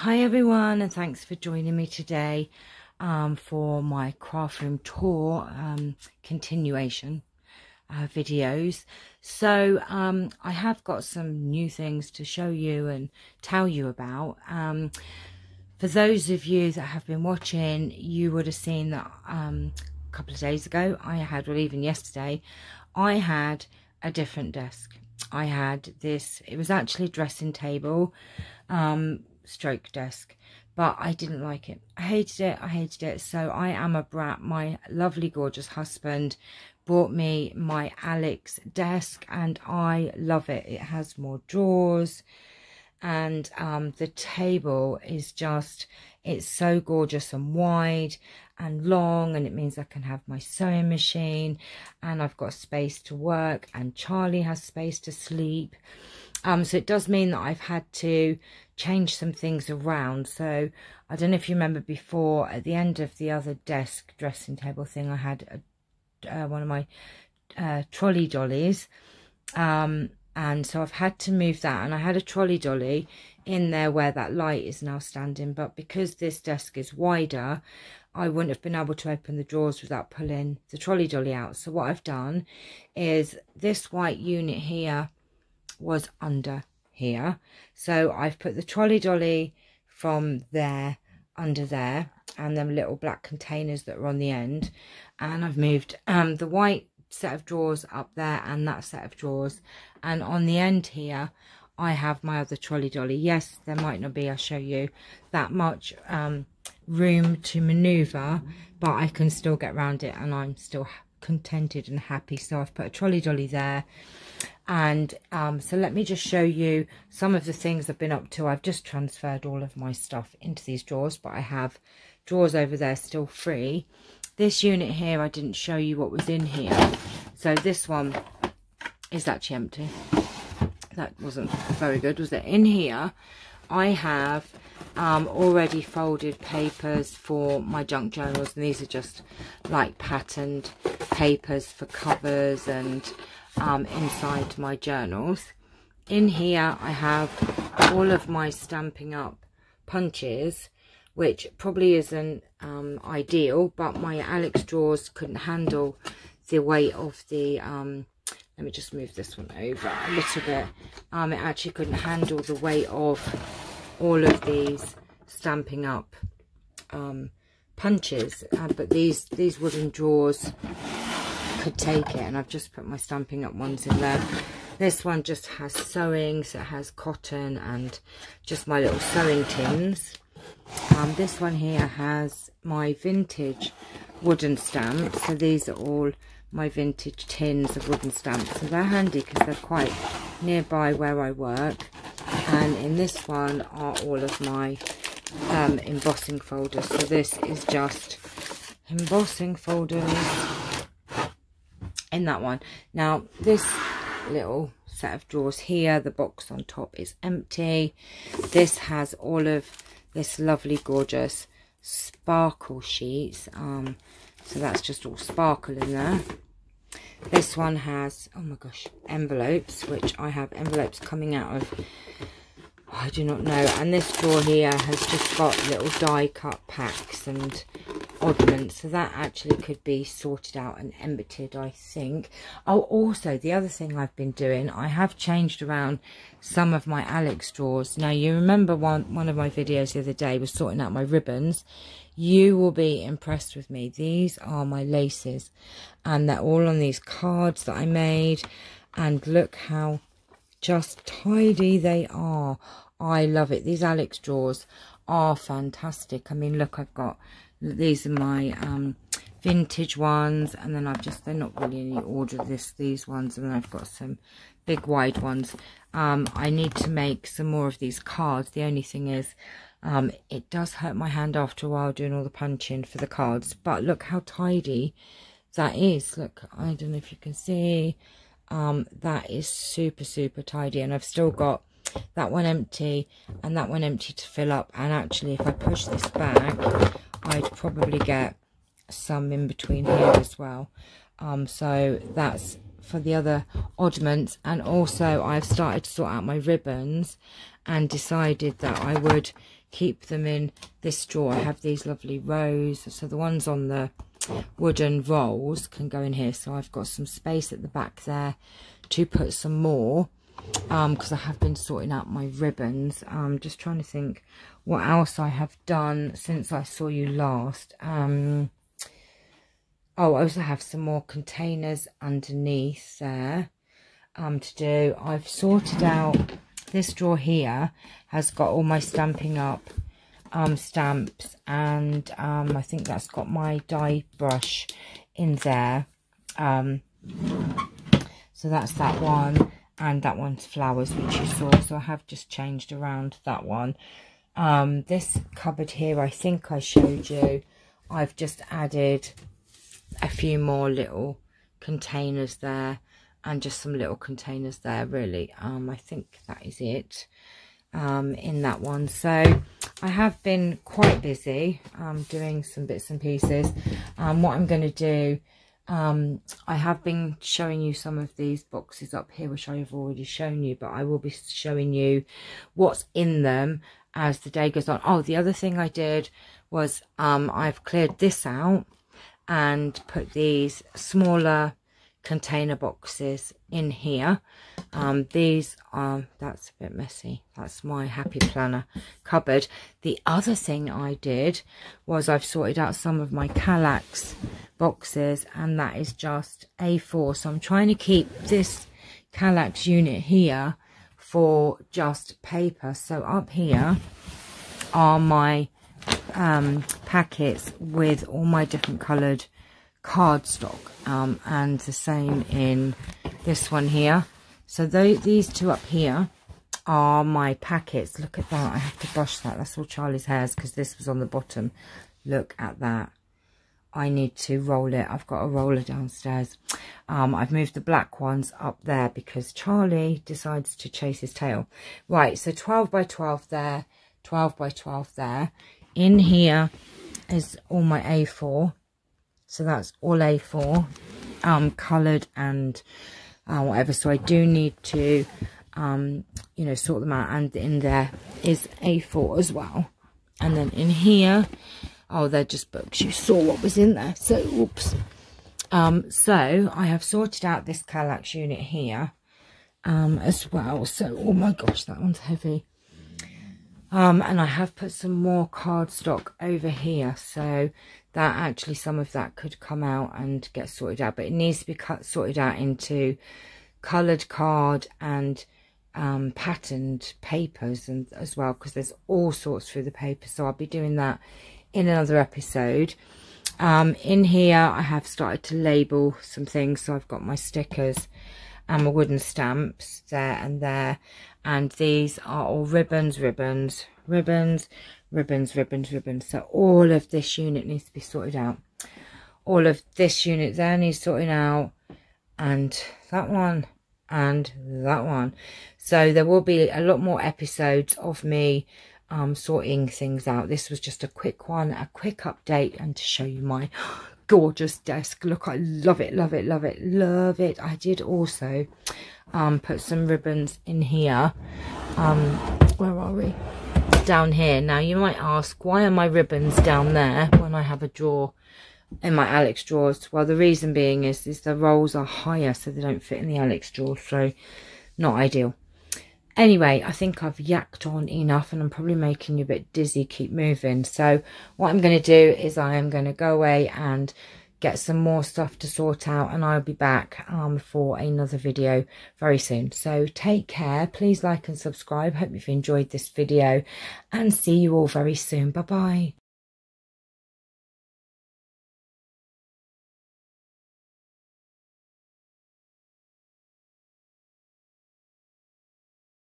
Hi everyone, and thanks for joining me today for my craft room tour continuation videos. So I have got some new things to show you and tell you about. For those of you that have been watching, you would have seen that a couple of days ago well, even yesterday, I had a different desk. I had this, it was actually a dressing table stroke desk, but I didn't like it. I hated it. So I am a brat. My lovely gorgeous husband bought me my Alex desk and I love it. It has more drawers, and the table is just, it's so gorgeous and wide and long, and it means I can have my sewing machine, and I've got space to work, and Charlie has space to sleep. So it does mean that I've had to change some things around. So I don't know if you remember before, at the end of the other desk dressing table thing, I had one of my trolley dollies, and so I've had to move that, and I had a trolley dolly in there where that light is now standing, but because this desk is wider, I wouldn't have been able to open the drawers without pulling the trolley dolly out. So what I've done is, this white unit here was under here, so I've put the trolley dolly from there under there, and them little black containers that are on the end, and I've moved the white set of drawers up there and that set of drawers, and on the end here I have my other trolley dolly. Yes, there might not be, I'll show you, that much room to maneuver, but I can still get around it and I'm still contented and happy. So I've put a trolley dolly there, and so let me just show you some of the things I've been up to. I've just transferred all of my stuff into these drawers, but I have drawers over there still free. This unit here, I didn't show you what was in here, so this one is actually empty. That wasn't very good, was it? In here I have already folded papers for my junk journals, and these are just like patterned papers for covers and inside my journals. In here I have all of my Stampin' Up punches, which probably isn't ideal, but my Alex drawers couldn't handle the weight of the let me just move this one over a little bit. It actually couldn't handle the weight of all of these Stampin' Up punches, but these wooden drawers could take it, and I've just put my Stampin' Up ones in there. This one just has sewing, so it has cotton and just my little sewing tins. This one here has my vintage wooden stamps, so these are all my vintage tins of wooden stamps, so they're handy because they're quite nearby where I work. And in this one are all of my embossing folders, so this is just embossing folders in that one. Now this little set of drawers here, the box on top is empty. This has all of this lovely gorgeous sparkle sheets, so that's just all sparkle in there. This one has, oh my gosh, envelopes, which I have envelopes coming out of, I do not know. And this drawer here has just got little die cut packs and oddments, so that actually could be sorted out and emptied, I think. Oh, also the other thing I've been doing, I have changed around some of my Alex drawers. Now you remember one of my videos the other day was sorting out my ribbons. You will be impressed with me. These are my laces, and they're all on these cards that I made, and look how just tidy they are. I love it. These Alex drawers are fantastic. I mean, look, I've got, these are my vintage ones, and then they're not really in any order, these ones, and then I've got some big wide ones. I need to make some more of these cards. The only thing is, it does hurt my hand after a while doing all the punching for the cards, but look how tidy that is. Look, I don't know if you can see, that is super tidy, and I've still got that one empty and that one empty to fill up. And actually, if I push this back, I'd probably get some in between here as well. So that's for the other oddments. And also I've started to sort out my ribbons, and decided that I would keep them in this drawer. I have these lovely rows, so the ones on the wooden rolls can go in here, so I've got some space at the back there to put some more, because I have been sorting out my ribbons. Just trying to think what else I have done since I saw you last. Oh, I also have some more containers underneath there to do. I've sorted out this drawer here, has got all my Stampin' Up stamps, and I think that's got my die brush in there. So that's that one, and that one's flowers, which you saw. So I have just changed around that one. This cupboard here, I think I showed you. I've just added a few more little containers there, and just some little containers there, really. I think that is it in that one. So I have been quite busy doing some bits and pieces. What I'm going to do, I have been showing you some of these boxes up here, which I have already shown you, but I will be showing you what's in them as the day goes on. Oh, the other thing I did was I've cleared this out and put these smaller container boxes in here. These are, that's a bit messy, that's my happy planner cupboard. The other thing I did was I've sorted out some of my Kallax boxes, and that is just A4. So I'm trying to keep this Kallax unit here for just paper. So up here are my packets with all my different coloured cardstock, and the same in this one here. So these two up here are my packets. Look at that, I have to brush that, that's all Charlie's hairs because this was on the bottom. Look at that, I need to roll it. I've got a roller downstairs. I've moved the black ones up there because Charlie decides to chase his tail. Right, so 12 by 12 there, 12 by 12 there. In here is all my A4. So that's all A4, coloured and whatever. So I do need to, you know, sort them out. And in there is A4 as well. And then in here, oh, they're just books. You saw what was in there. So, oops. So I have sorted out this Kallax unit here as well. So, oh my gosh, that one's heavy. And I have put some more cardstock over here, so that actually some of that could come out and get sorted out, but it needs to be sorted out into coloured card and patterned papers and as well, because there's all sorts through the paper. So I'll be doing that in another episode. In here I have started to label some things, so I've got my stickers and my wooden stamps there and there. And these are all ribbons, ribbons, ribbons, ribbons, ribbons, ribbons. So all of this unit needs to be sorted out. All of this unit there needs sorting out. And that one. And that one. So there will be a lot more episodes of me sorting things out. This was just a quick one, a quick update, and to show you my gorgeous desk. Look, I love it, love it, love it, love it. I did also put some ribbons in here. Where are we? Down here. Now you might ask, why are my ribbons down there when I have a drawer in my Alex drawers? Well, the reason being is the rolls are higher, so they don't fit in the Alex drawer, so not ideal. Anyway, I think I've yacked on enough, and I'm probably making you a bit dizzy. Keep moving. So what I'm going to do is I am going to go away and get some more stuff to sort out, and I'll be back for another video very soon. So take care, please like and subscribe. Hope you've enjoyed this video, and see you all very soon. Bye bye.